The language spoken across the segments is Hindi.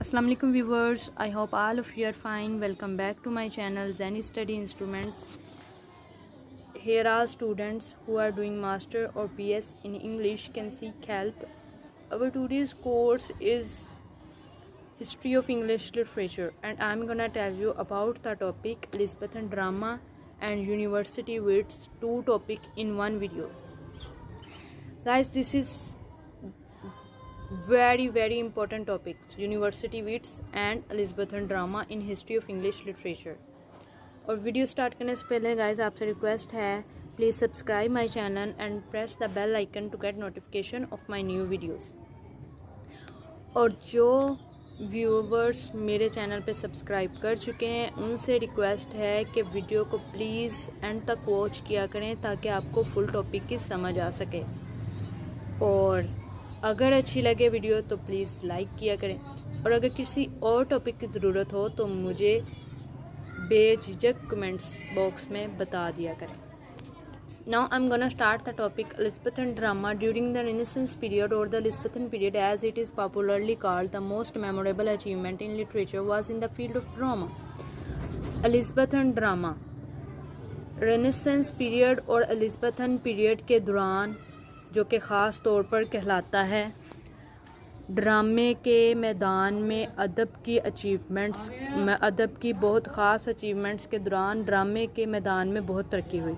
Assalamu alaikum viewers, I hope all of you are fine. Welcome back to my channel Zen Study Instruments. Here are students who are doing master or PS in English can seek help. Our today's course is History of English Literature and I'm gonna tell you about the topic Elizabethan drama and university wits, two topics in one video. Guys, this is very important topics, university wits and Elizabethan drama in history of English literature. और वीडियो स्टार्ट करने से पहले गाइस आपसे रिक्वेस्ट है, please subscribe my channel and press the bell icon to get notification of my new videos. और जो व्यूवर्स मेरे चैनल पे सब्सक्राइब कर चुके हैं उनसे रिक्वेस्ट है कि वीडियो को प्लीज़ एंड तक वॉच किया करें ताकि आपको फुल टॉपिक की समझ आ सके। और अगर अच्छी लगे वीडियो तो प्लीज़ लाइक किया करें और अगर किसी और टॉपिक की ज़रूरत हो तो मुझे बेझिझक कमेंट्स बॉक्स में बता दिया करें। Now I am gonna start the topic Elizabethan drama during the Renaissance period or the Elizabethan period as it is popularly called. The most memorable achievement in literature was in the field of drama. Elizabethan drama Renaissance period और Elizabethan period के दौरान जो कि ख़ास तौर पर कहलाता है ड्रामे के मैदान में अदब की बहुत ख़ास अचीवमेंट्स के दौरान ड्रामे के मैदान में बहुत तरक्की हुई।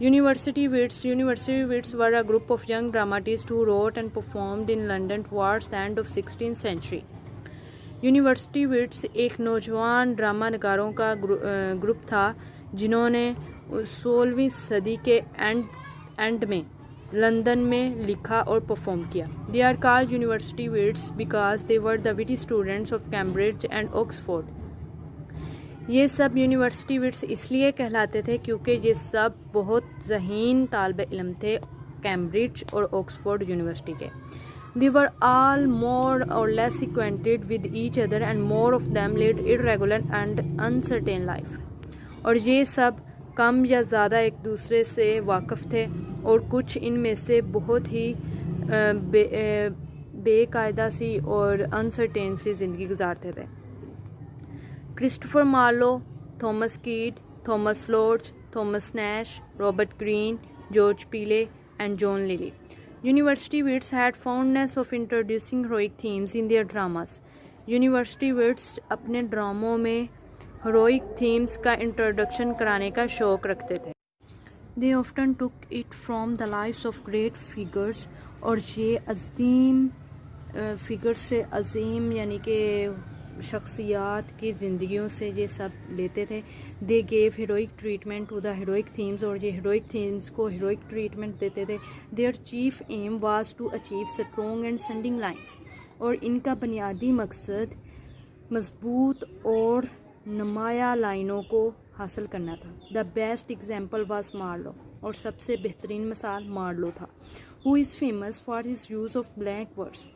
University wits were a group of young dramatists who wrote and performed in London towards the end of 16th century. University wits एक नौजवान ड्रामा नगारों का ग्रुप था जिन्होंने 16वीं सदी के एंड में लंदन में लिखा और परफॉर्म किया। They are called university wits because they were the witty students of Cambridge and Oxford. ये सब यूनिवर्सिटी विट्स इसलिए कहलाते थे क्योंकि ये सब बहुत ज़हीन तालिब इल्म थे कैम्ब्रिज और ऑक्सफोर्ड यूनिवर्सिटी के। दे वर ऑल मोर और less acquainted with each other and more of them led irregular and uncertain life. और ये सब कम या ज़्यादा एक दूसरे से वाकिफ़ थे और कुछ इनमें से बहुत ही बेकायदा सी और अनसर्टेन सी ज़िंदगी गुजारते थे। Christopher Marlowe, Thomas Kyd, Thomas Lodge, Thomas Nashe, Robert Greene, George Peele and John Lyly. University wits had fondness of introducing heroic themes in their dramas. University wits अपने ड्रामों में हीरोइक थीम्स का इंट्रोडक्शन कराने का शौक़ रखते थे। They often took it from the lives of great figures और ये अजीम फिगर्स से अजीम यानी कि शख्सियात की ज़िंदगियों से ये सब लेते थे। They gave heroic treatment to the heroic themes और ये हीरोइक थीम्स को हीरोइक ट्रीटमेंट देते थे। Their chief aim was to achieve strong and sounding lines और इनका बुनियादी मकसद मजबूत और नुमाया लाइनों को हासिल करना था। The best example was Marlowe और सबसे बेहतरीन मिसाल मार्लो था। Who is famous for his use of black words,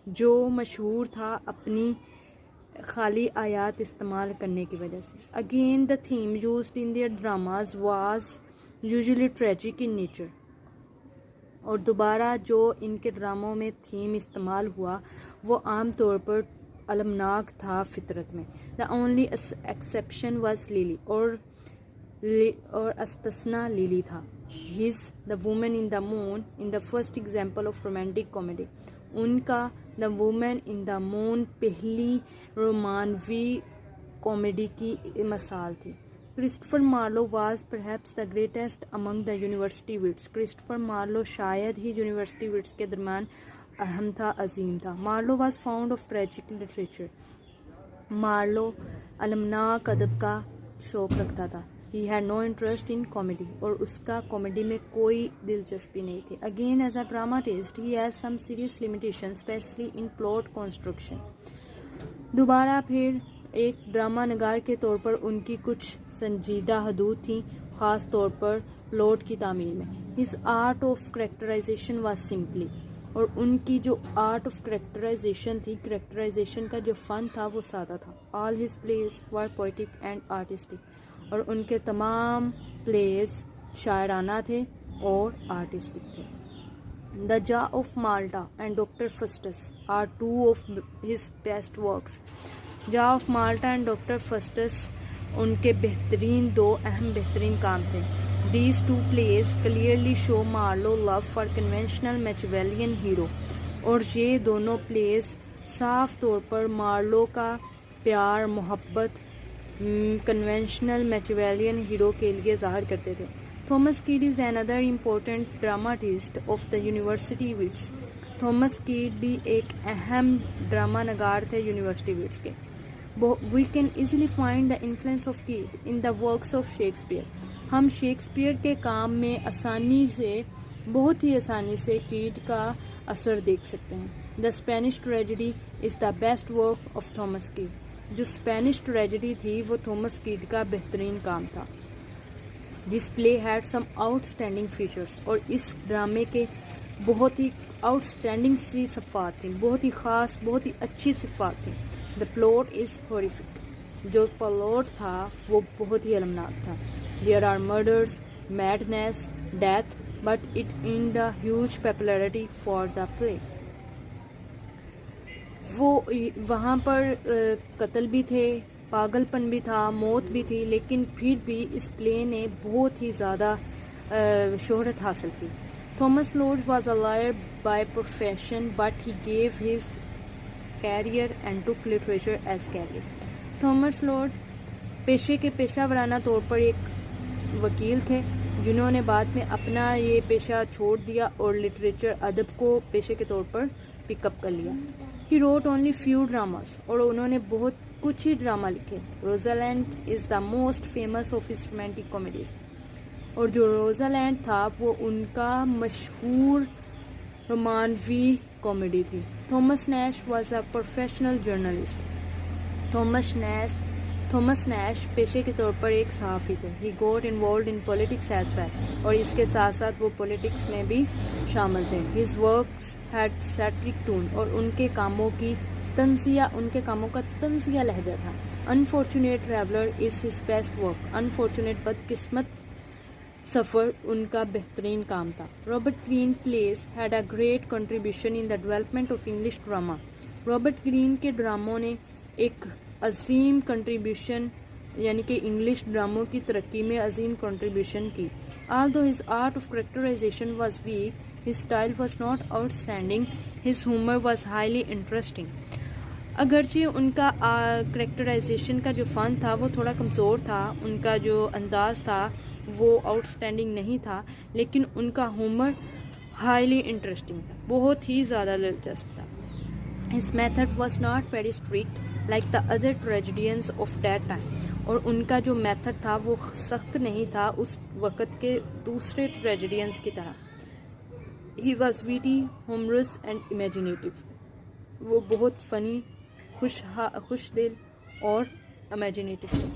जो मशहूर था अपनी खाली आयात इस्तेमाल करने की वजह से। Again the theme used in their dramas was usually tragic in nature और दोबारा जो इनके ड्रामों में थीम इस्तेमाल हुआ वो आम तौर पर अलमनाक था फितरत में। The only exception was Lyly और अस्तस्ना लिली था। His the women in the moon in the first example of romantic comedy. उनका the women in the moon पहली रोमानवी कॉमेडी की मिसाल थी। Christopher Marlowe was perhaps the greatest among the university wits. Christopher Marlowe शायद ही यूनिवर्सिटी विट्स के दरमियान अहम था, अजीम था। Marlowe was fond of tragic literature. Marlowe अलमनाक अदब का शौक़ रखता था। He had no interest in comedy और उसका कॉमेडी में कोई दिलचस्पी नहीं थी। Again as a dramatist he has some serious limitation specially in plot construction. दोबारा फिर एक ड्रामा नगार के तौर पर उनकी कुछ संजीदा हदूद थी, ख़ास तौर पर प्लॉट की तामीर में। His art of characterization was simply और उनकी जो आर्ट ऑफ करेक्टराइजेशन थी, करेक्टराइजेशन का जो फ़न था वो सादा था। All his plays were poetic and artistic और उनके तमाम प्लेस शायराना थे और आर्टिस्टिक थे। The Jar of Malta and Dr. Faustus are two of his best works. jar of Malta and Dr. Faustus उनके दो बेहतरीन काम थे. These two plays clearly show Marlowe love for conventional Machiavellian hero. और ये दोनों प्लेस साफ तौर पर मार्लो का प्यार मोहब्बत कन्वेंशनल मैचिवेलियन हीरो के लिए ज़ाहिर करते थे. Thomas Kyd is another important dramatist of the university wits. Thomas Kyd भी एक अहम ड्रामा नगार थे यूनिवर्सिटी विट्स के. We can easily find the influence of Kyd in the works of Shakespeare. हम शेक्सपियर के काम में बहुत ही आसानी से कीड का असर देख सकते हैं. The Spanish tragedy is the best work of Thomas कीड. जो स्पेनिश ट्रेजेडी थी वो थॉमस कीड का बेहतरीन काम था. This play had some outstanding features. और इस ड्रामे के बहुत ही आउटस्टैंडिंग सी सिफ़ात थी, बहुत ही ख़ास, बहुत ही अच्छी सिफ़ात थी. The plot is horrific. जो प्लॉट था वो बहुत ही अलमनाक था. There are murders, madness, death, but it in the huge popularity for the play. वो वहाँ पर कत्ल भी थे, पागलपन भी था, मौत भी थी, लेकिन फिर भी इस प्ले ने बहुत ही ज़्यादा शोहरत हासिल की. Thomas Lord was a lawyer by profession but he gave his career and took literature as career. Thomas Lord पेशे के पेशा वराना तौर पर एक वकील थे जिन्होंने बाद में अपना ये पेशा छोड़ दिया और लिटरेचर अदब को पेशे के तौर पर पिकअप कर लिया. He wrote only few dramas. और उन्होंने बहुत कुछ ही ड्रामा लिखे. Rosalind is the most famous of his romantic comedies. और जो रोजालैंड था वो उनका मशहूर रोमानवी कॉमेडी थी. Thomas Nashe was a professional journalist. Thomas Nashe पेशे के तौर पर एक सहाफ़ी थे. He got involve in politics as well. और इसके साथ साथ वो पॉलिटिक्स में भी शामिल थे. His works had satiric tone. और उनके कामों का तंजिया लहजा था. Unfortunate traveller is his best work. Unfortunate बदकिस्मत सफ़र उनका बेहतरीन काम था. Robert Greene plays had a great contribution in the development of English drama. Robert Greene के ड्रामों ने एक अजीम कंट्रीब्यूशन यानी कि इंग्लिश ड्रामों की तरक्की में अजीम कंट्रीब्यूशन की. Although his art of characterization was weak, his style was not outstanding, his humor was highly interesting. अगरचे उनका करेक्टराइजेशन का जो फ़न था वो थोड़ा कमज़ोर था, उनका जो अंदाज़ था वो आउटस्टैंडिंग नहीं था, लेकिन उनका humor हाईली इंटरेस्टिंग था, बहुत ही ज़्यादा दिलचस्प था. His method was not very strict like the other tragedians of that time. और उनका जो मेथड था वो सख्त नहीं था उस वक़्त के दूसरे ट्रेजेडियंस की तरह. He was VT, humorous and imaginative. वो बहुत फ़नी, खुश दिल और इमेजिनेटिव थे.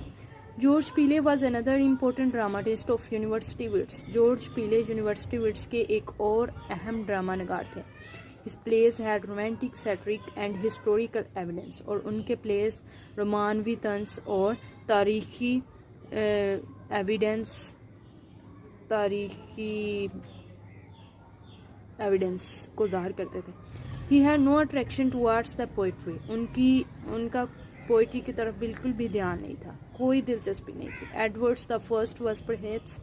George Peele was another important dramatist of university wits. George Peele university wits के एक और अहम ड्रामा नगार थे. His plays had romantic, satiric and historical evidence. और उनके प्लेस रोमानवी तंज और तारीखी एविडेंस को ज़ाहिर करते थे. He had no attraction towards the poetry. उनका पोइट्री की तरफ बिल्कुल भी ध्यान नहीं था, कोई दिलचस्पी नहीं थी. Edwards the First was perhaps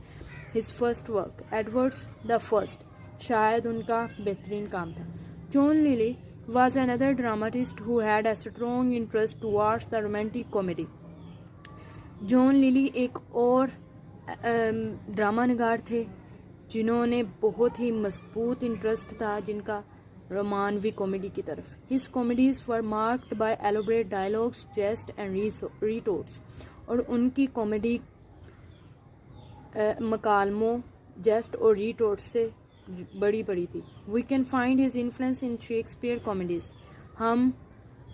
his first work. Edwards the First शायद उनका बेहतरीन काम था. John Lilly was another dramatist who had a strong interest towards the romantic comedy. John lily एक और ड्रामा नगार थे जिन्होंने बहुत ही मजबूत इंटरेस्ट था जिनका रोमानवी कॉमेडी की तरफ. His comedies were marked by elaborate dialogues, jest and retorts. और उनकी कॉमेडी मकालमों, जेस्ट और रिटोर्ट से बड़ी थी. We can find his influence in Shakespeare comedies. हम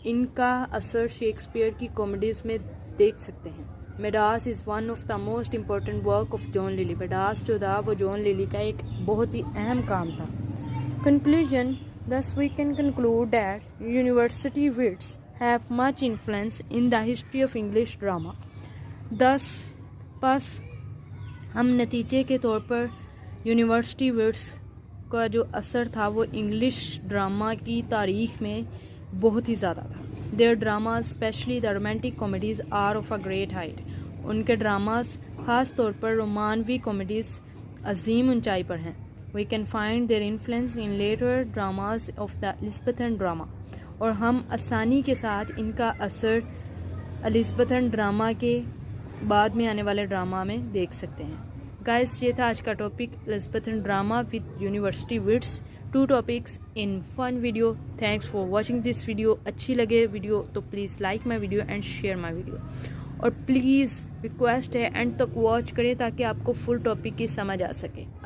इनका असर शेक्सपियर की कॉमेडीज़ में देख सकते हैं. Midas is one of the most important work of John Lyly. Midas जो था वो जॉन लिली का एक बहुत ही अहम काम था. Conclusion. thus we can conclude that university wits have much influence in the history of English drama. बस हम नतीजे के तौर पर यूनिवर्सिटी विट्स का जो असर था वो इंग्लिश ड्रामा की तारीख में बहुत ही ज़्यादा था। Their drama specially the romantic comedies are of a great height. उनके ड्रामास ख़ास तौर पर रोमानवी कॉमेडीज़ अजीम ऊंचाई पर हैं। We can find their influence in later dramas of the Elizabethan drama, और हम आसानी के साथ इनका असर एलिज़ाबेथन ड्रामा के बाद में आने वाले ड्रामा में देख सकते हैं। गाइस, ये था आज का topic Elizabethan drama with university wits, 2 topics in fun video. Thanks for watching this video. अच्छी लगे वीडियो तो please like my video and share my video, और प्लीज़ रिक्वेस्ट है एंड तक वॉच करें ताकि आपको फुल टॉपिक की समझ आ सके।